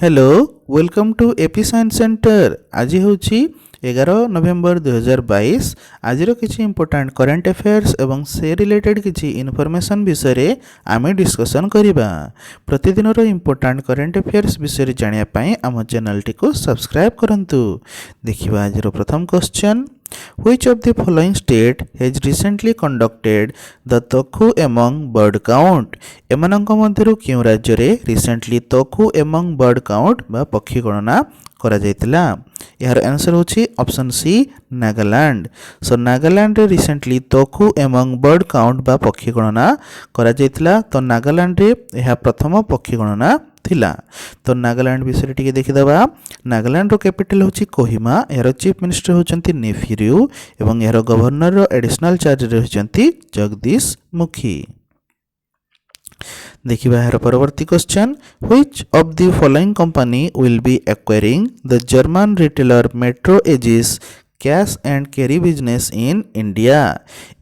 Hello welcome to AP science centre. आज हूँ 11 नवेम्बर 2022। आज किसी इंपोर्टाट करेन्ट अफेयर्स एवं से रिलेटेड किसी इनफॉरमेशन विषय आम डिस्कसन करवा। प्रतिदिन इंपोर्टाट करेन्ट अफेयर्स विषय जानापी आम चैनल टी सब्सक्राइब करूँ। देखिए आज प्रथम question, Which of the following state has recently conducted the Tokhu among bird count? एमानंक मध्यरु क्यों राज्य रे रिसेंटली तोखु एमंग बर्ड काउंट बा पक्षी गणना करा जायतिला? यार आंसर होची ऑप्शन सी नागालैंड। सो नागालैंड रे रिसेंटली तोखु एमंग बर्ड काउंट बा पक्षी गणना करा जायतिला। तो नागालैंड रे यह प्रथम पक्षी गणना थिला। तो नागालैंड विषय टिके देखिदबा। नागालैंड रो कैपिटल होची कोहिमा। यार चीफ मिनिस्टर होचंती नेफिरियू एवं यार गवर्नर रो एडिशनल चार्ज रे होचंती जगदीश मुखी। देखिए यार परवर्ती question, which of the following company will be acquiring the German retailer metro AG's cash and carry business in India?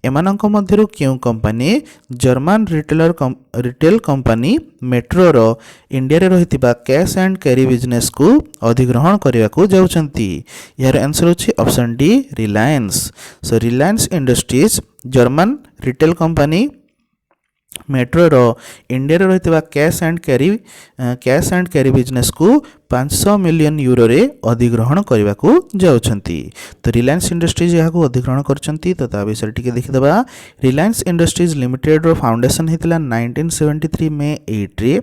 एमानंक मध्यरु क्यों कंपनी जर्मन रिटेल कंपनी मेट्रो रो इंडिया रे रहितिबा कैश एंड कैरी बिजनेस को अधिग्रहण करने को जाउछंती? यार आंसर होची option D Reliance. So Reliance industries German retail company metro रो इंडिया रे रहितबा कैश एंड कैरी बिजनेस को 500 मिलियन यूरो रे अधिग्रहण करने को जाउछंती। तो रिलायंस इंडस्ट्रीज यहाँ को अधिग्रहण करछंती। तो ता विषय टिके देखिदबा। रिलायंस इंडस्ट्रीज लिमिटेड रो फाउंडेशन हेतिला 1973 में 8 रे।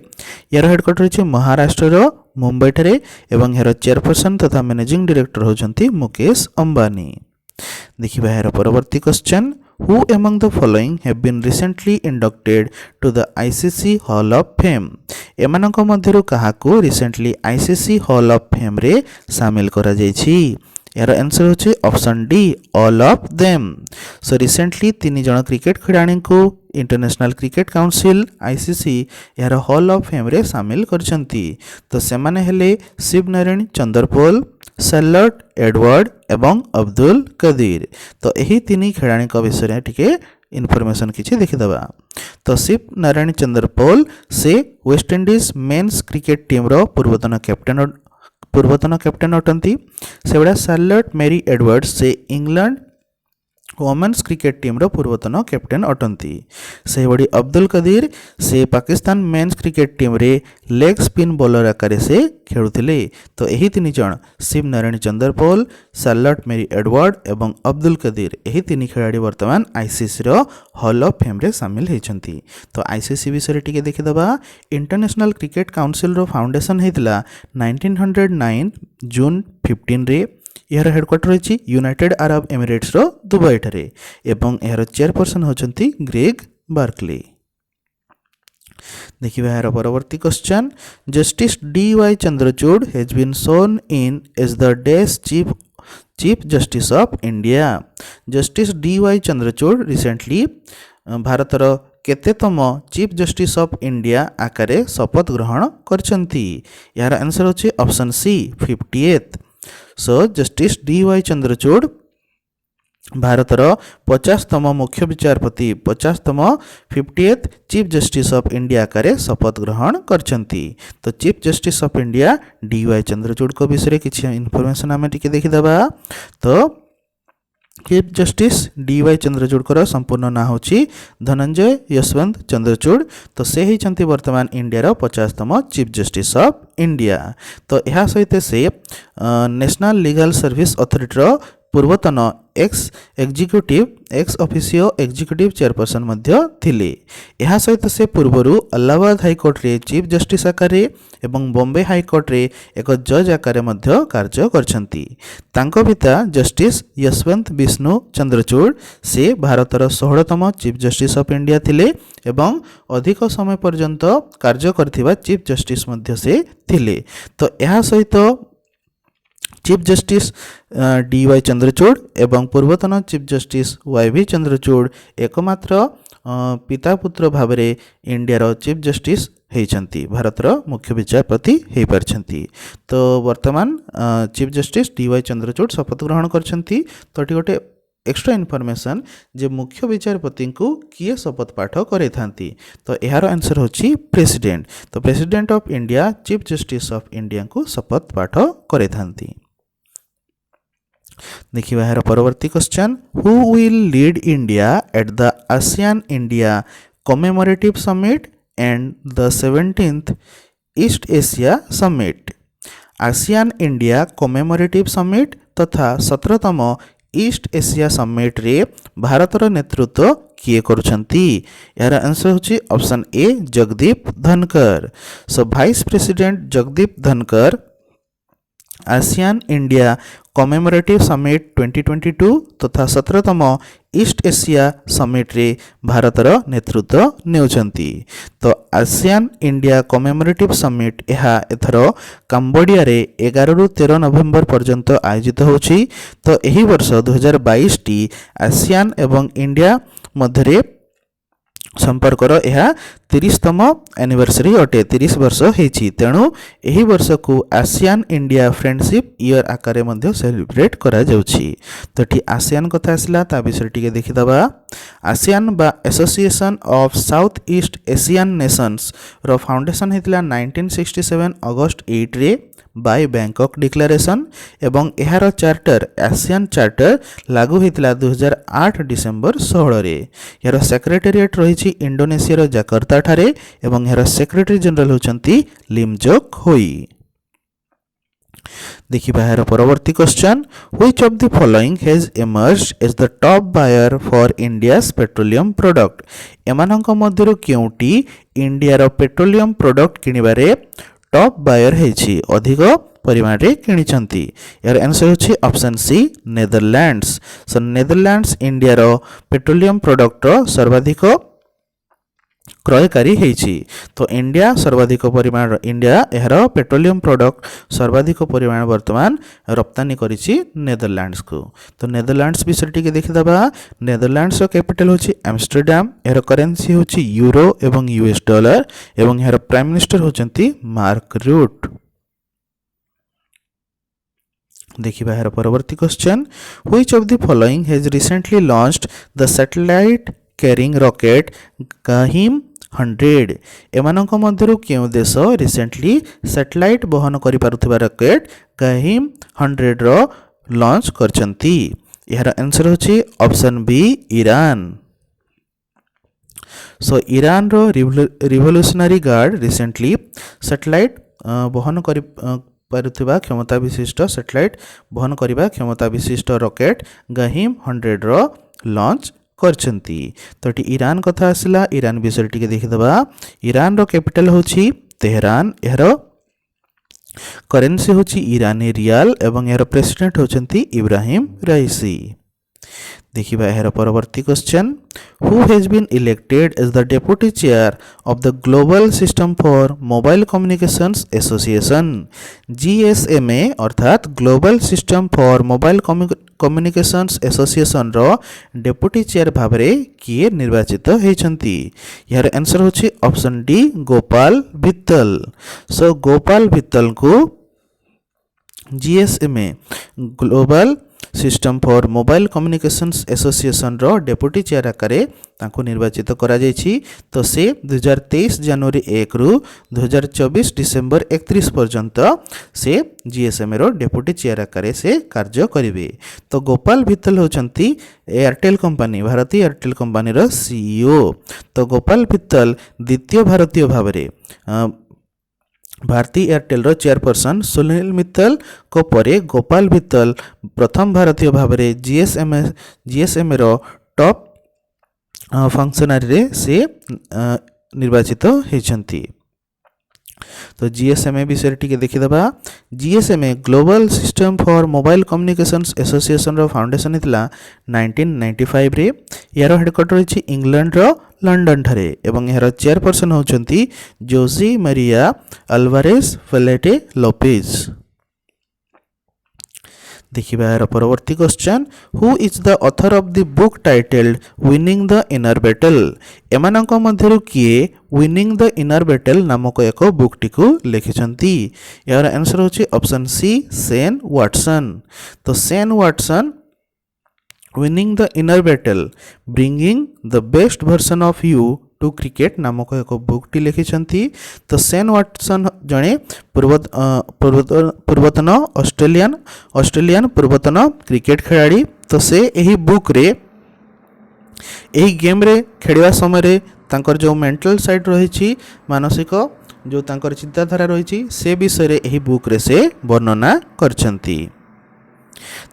यार हेडक्वार्टर होची महाराष्ट्र रो मुंबई ठारे एवं यार चेयरपर्सन तथा मैनेजिंग डायरेक्टर होचंती मुकेश अंबानी। देखिबा यार परवर्ती question, Who among the following have been recently inducted to the ICC Hall of Fame? एमानंक मध्यरु काहाकू recently ICC Hall of Fame रे शामिल करा जायछि? यार आंसर होछि option D all of them. So recently 3 जण क्रिकेट खिलाड़ी को इंटरनेशनल क्रिकेट काउंसिल आईसीसी यार हॉल ऑफ फेम रे शामिल करछंती। तो सेमाने हेले Shivnarine Chanderpaul, Charlotte Edward एवं अब्दुल कदीर। तो यही 3 खिलाड़ी विषय टिके इनफॉरमेशन किछि देखिदबा। तो शिव नारायण चंद्रपोल से West Indies men's cricket team रो पूर्वतन कैप्टेन अटंती। सेबड़ा शार्लट मेरी एडवर्ड्स से इंग्लैंड वोमेन्स क्रिकेट टीम रो पूर्वतन कैप्टेन अटंती। से बड़ी अब्दुल कदीर से पाकिस्तान मेन्स क्रिकेट टीम रे लेग स्पिन बॉलर आकार से खेलुथिले। तो यही 3 जण Shivnarine Chanderpaul, Charlotte Mary Edward एवं अब्दुल कदीर यही 3 खिलाड़ी वर्तमान आईसीसी रो हॉल ऑफ फेम रे शामिल होइछंती। तो आईसीसी विषय टिके देखिदबा। इंटरनेशनल क्रिकेट काउंसिल रो फाउंडेशन हेतिला 1909 जून 15 रे। यार हेडक्वार्टर होची यूनाइटेड अरब एमिरेट्स रो दुबई ठारे एवं यार चेयरपर्सन होचंती ग्रेग बार्कले। देखिए यार परवर्ती question, justice D Y. Chandrachud has been sworn in as the डेज chief justice of India? Justice D Y. Chandrachud recently भारतर केतेतम चीफ जस्टिस ऑफ इंडिया आकारे शपथ ग्रहण करछंती? यार आंसर होची ऑप्शन सी 58th। सो जस्टिस डी.वाई. चंद्रचूड़ भारतर 50तम मुख्य विचारपति 50th chief justice of India आकारे शपथ ग्रहण करछंती। तो chief justice of India D Y. Chandrachud को विषय किछि इनफॉरमेशन आमे टिके देखिदबा। तो चीफ जस्टिस डी.वाई. चंद्रचूड़ को संपूर्ण ना होची धनंजय यशवंत चंद्रचूड़। तो से ही वर्तमान इंडिया रो 50तम चीफ जस्टिस ऑफ इंडिया। तो यह सहित से नेशनल लीगल सर्विस अथॉरिटी रो पूर्वतन एक्स ऑफिसियो एग्जीक्यूटिव चेयरपर्सन मध्य थिले। यह सहित से पूर्वरु अलाहाबाद हाईकोर्ट रे चीफ जस्टिस आकारे एवं बॉम्बे हाईकोर्ट रे एक जज आकारे मध्य कार्य करछंती। तांको पिता जस्टिस यशवंत विष्णु चंद्रचूड़ से भारतर 16तम चीफ जस्टिस ऑफ इंडिया थिले एवं अधिक समय पर्यंत कार्य करथिबा चीफ जस्टिस मध्य से थिले। तो यह सहित चीफ जस्टिस डी.वाई. चंद्रचूड़ एवं पूर्वतन चीफ जस्टिस वाई.भी. चंद्रचूड़ एकमात्र पिता पुत्र भाव में इंडिया रो चीफ जस्टिस होइछंती, भारतर मुख्य विचारपति हो पारछंती। तो वर्तमान चीफ जस्टिस डी.वाई. चंद्रचूड़ शपथ ग्रहण करछंती। तो गोटे एक्स्ट्रा इनफॉरमेशन जे मुख्य विचारपति को किए शपथ पाठ करे थांती तो यार आंसर होची प्रेसिडेंट। तो president of India chief justice of India को शपथ पाठ करे थांती। देखिए यार परवर्ती question who will lead India at the ASEAN India commemorative summit and the 17th east Asia summit. ASEAN India commemorative summit तथा 17तम ईस्ट एशिया समिट रे भारतर नेतृत्व किए करुछंती। यार आंसर होची ऑप्शन ए जगदीप धनकर। सो वाइस प्रेसिडेंट जगदीप धनकर आसियान इंडिया कमेमोरेटिव समिट 2022 तथा 17तम east Asia summit रे भारतर नेतृत्व नेउछंती। तो आसियान इंडिया कमेमोरेटिव समिट यह एथर काम्बोडिया रे 11 रु 13 नवेम्बर पर्यंत आयोजित होछि। तो एही वर्ष 2022 टी आसियान एवं इंडिया मध्यरे संपर्कर यह 30तम एनिवर्सरी अटे 30 वर्ष होती। तेणु यही वर्ष को आसियान इंडिया फ्रेंडशिप ईयर आकार में सेलिब्रेट करा जाउछि। तो ठी आसियान कथा आसला ता विषय टिके देखिदबा। आसियान बा association of south east Asian nations रो फाउंडेशन हेतिला 1967 अगस्त 8 रे बाय बैंकॉक डिक्लेरेशन एवं एहार चार्टर एशियन चार्टर लागू होता 2008 डिसेम्बर 16 रे। यार सेक्रेटेरिएट रही इंडोनेशिया जाकर्ता ठारे एवं यार सेक्रेटरी जनरल होचंती लिमजोक होई। देखिबा यार परवर्ती question which of the following has emerged as the top buyer for India's petroleum product. एमानंक मध्यरु केउटी इंडिया रो पेट्रोलियम प्रोडक्ट किनिबारे टॉप बायर हेछि अधिक परिमाण रे किनिचंती। यार आंसर होछि ऑप्शन सी नेदरलैंड्स। सो नेदरलैंड्स इंडिया रो पेट्रोलियम प्रोडक्ट रो सर्वाधिक क्रयकारी हेछि। तो इंडिया सर्वाधिक परिमाण इंडिया एहर पेट्रोलियम प्रोडक्ट सर्वाधिक परिमाण वर्तमान रप्तानी करिछि नेदरलैंड्स को। तो नेदरलैंड्स विषय टिके देखिदबा। नेदरलैंड्स रो कैपिटल होछि एम्स्टरडैम। एहर करेंसी होछि यूरो एवं यूएस डॉलर एवं एहर प्राइम मिनिस्टर होचंती मार्क रूट। देखिबा यार परवर्ती question which of the following has recently launched the satellite carrying rocket गहिम 100। एमानक मध्यरु केउ देश रिसेंटली सैटेलाइट बहन करि पारुथिबा रॉकेट गहिम 100 रो लॉन्च करचंती। यार आंसर होछि ऑप्शन बी ईरान। सो ईरान रो रिवोल्यूशनरी गार्ड रिसेंटली सैटेलाइट बहन करि पारुथिबा क्षमता विशिष्ट सैटेलाइट बहन करिबा क्षमता विशिष्ट रॉकेट गहिम 100 रो लॉन्च करचंती। तो ईरान कथा आसला। ईरान विषय टिके देखिदबा। ईरान रो कैपिटल होछि तेहरान। एहर करेंसी होछि ईरानी रियाल एवं एहर प्रेसिडेंट होचंती इब्राहिम राइसी। देखिबा यार परवर्ती question who has been elected as the deputy chair of the global system for mobile communications association. GSMA अर्थात global system for mobile communications association रो डेप्यूटी चेयर भाबरे किए निर्वाचित होइछंती। यार आंसर होछि option D Gopal Vittal. So Gopal Vittal को GSMA global system for mobile communications association रो डेप्यूटी चेयर आकारे तांको निर्वाचित करा जायछि। तो से 2023 जनवरी 1 रु 2024 डिसेंबर 31 पर्यंत से जीएसएमए रो डेप्यूटी चेयर आकारे से कार्य करिवे। तो गोपाल भित्तल होचंती एयरटेल कंपनी भारतीय एयरटेल कंपनी रो सीईओ। तो गोपाल भित्तल द्वितीय भारतीय भाबरे भारतीय एयरटेल रो चेयरपर्सन सुनील मित्तल को परे गोपाल भित्तल प्रथम भारतीय भाबरे जीएसएमए रो टॉप फंक्शनरी रे से निर्वाचित होइछंती। तो जीएसएमए विषय टिके देखिदबा। GSMA global system for mobile communications association रो फाउंडेशन हितला 1995 रे। यार हेडक्वार्टर होछि इंग्लैंड रो लंडन ठारे एवं यार चेयरपर्सन होचंती Jose Maria Alvarez Pallete Lopez. देखिबा यार परवर्ती question who is the author of the book titled winning the inner battle. एमानक मध्यरु किए विनिंग द इनर बैटल नामक एक बुक टिकु लिखिछंती। यार आंसर होछि ऑप्शन सी सेन वाटसन। तो Shane Watson winning the inner battle bringing the best version of you to cricket नामक एक बुकटी लिखिछंती। तो सेन वाटसन जड़े पूर्वतन ऑस्ट्रेलियन पूर्वतन क्रिकेट खिलाड़ी। तो से यही बुक रे यही गेम रे खेलिया समय तांकर जो मेंटल साइड रही मानसिक जो तांकर चिंताधारा रही से विषय रे यही बुक रे से वर्णना करछंती।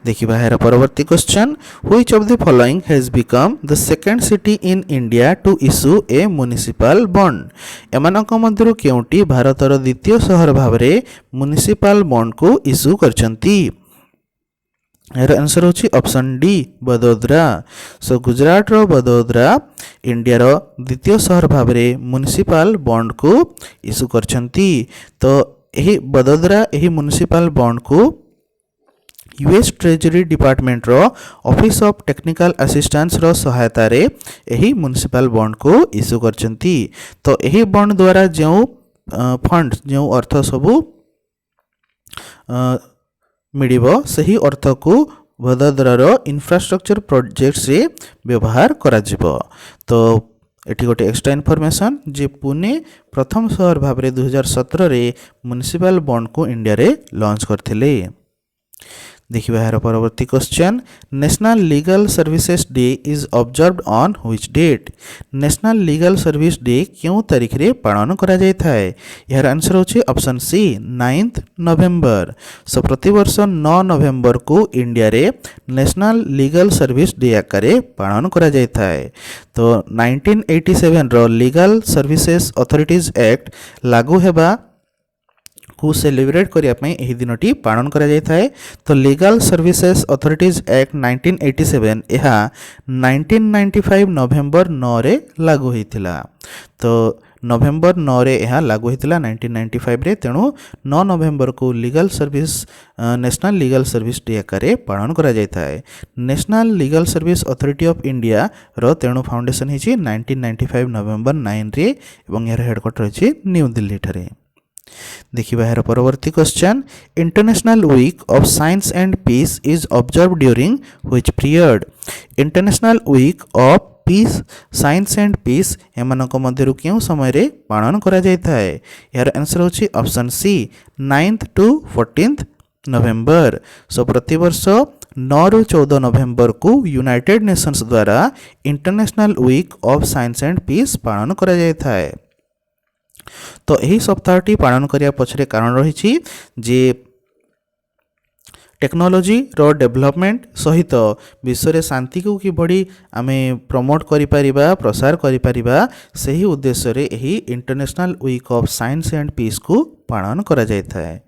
देखिबा हेर परवर्ती question which of the following has become the second city in India to issue a municipal bond. एमानक मध्यरु केउंटी भारतर द्वितीय शहर भावरे म्युनिसिपल बॉन्ड को इश्यू करछंती। यार आंसर होची option D Vadodara. So Gujarat रो बडोदरा इंडिया रो द्वितीय शहर भावरे म्युनिसिपल बॉन्ड को इश्यू करछंती। तो एही बडोदरा एही म्युनिसिपल बॉन्ड को यूएस ट्रेजरी डिपार्टमेंट रो ऑफिस ऑफ टेक्निकल असिस्टेंस रो सहायता रे एही म्युनिसिपल बॉन्ड को इश्यू करछंती। तो एही बॉन्ड द्वारा जो फंड जो अर्थ सबू मिलिबो सही अर्थ को बडोदरा रो इंफ्रास्ट्रक्चर प्रोजेक्ट्स रे व्यवहार करा जिवो। तो एटी गोटे एक्स्ट्रा इनफॉरमेशन जे पुणे प्रथम शहर भाव रे 2017 रे म्युनिसिपल बॉन्ड को इंडिया रे लॉन्च करथिले। देखिबा यार परवर्ती question national legal services day is observed on which date. National legal service day क्यों तारीख रे पालन करा जाय थाए। यार आंसर होची ऑप्शन सी 9 नवेम्बर। सो प्रति वर्ष 9 नवेम्बर को इंडिया रे नेशनल लीगल सर्विस डे आकारे पालन करा जाय थाए। तो 1987 रो लीगल सर्विसेज अथॉरिटीज एक्ट लागू हेबा को सेलिब्रेट करिया पई एही दिनटी पालन करा जाय थाए। तो लीगल सर्विसेज अथॉरिटीज एक्ट 1987 एहा 1995 नवेम्बर 9 रे लागू होइतिला। तो नवेम्बर 9 रे एहा लागू होइतिला 1995 रे। तेणु 9 नवेम्बर को legal service national legal service day आकारे पालन करा जाय थाए। National legal service authority of India रो तेणु फाउंडेशन हिची 1995 नवेम्बर 9 रे एवं यार हेडक्वार्टर हिची न्यू दिल्ली ठारे। देखिबा यार परवर्ती question international week of science and peace is observe during which period. International week of peace science and peace एमानक मध्यरु केउ समय रे पालन करा जाय थाए। यार आंसर होची ऑप्शन सी 9 टू 14 नवेम्बर। सो प्रति वर्ष 9 ରୁ 14 नवेम्बर को यूनाइटेड नेशंस द्वारा international week of science and peace पालन करा जाय थाए। तो यही सप्ताहटी पालन करिया पछरे कारण रही जे टेक्नोलोजी रो डेवलपमेंट सहित विश्व रे शांति को किभଳି आमे प्रमोट करि परिबा प्रसार करि परिबा सही उद्देश्य रे एही international week of science and peace को पालन करा जाय थाए।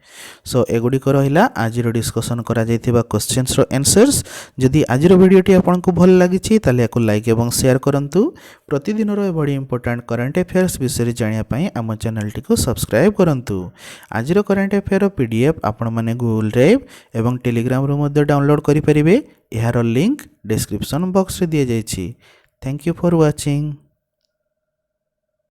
सो एगुडी को रहिला आजिरो डिस्कशन करा जायथिबा क्वेश्चंस रो आंसर्स। जदि आजिरो वीडियोटी आपनकु भल लागिछि ताले याकु लाइक एवं शेयर करंतु। प्रतिदिन रो बड़ी इंपोर्टेंट करंट अफेयर्स विषय जानिया पई आम चैनल टी को सब्सक्राइब करंतु। आजिरो करंट अफेयर पीडीएफ आपण माने गूगल ड्राइव एवं टेलीग्राम रो मध्ये डाउनलोड करि परिबे। एहार लिंक डिस्क्रिप्शन बॉक्स रे दिया जायछि। Thank you for watching.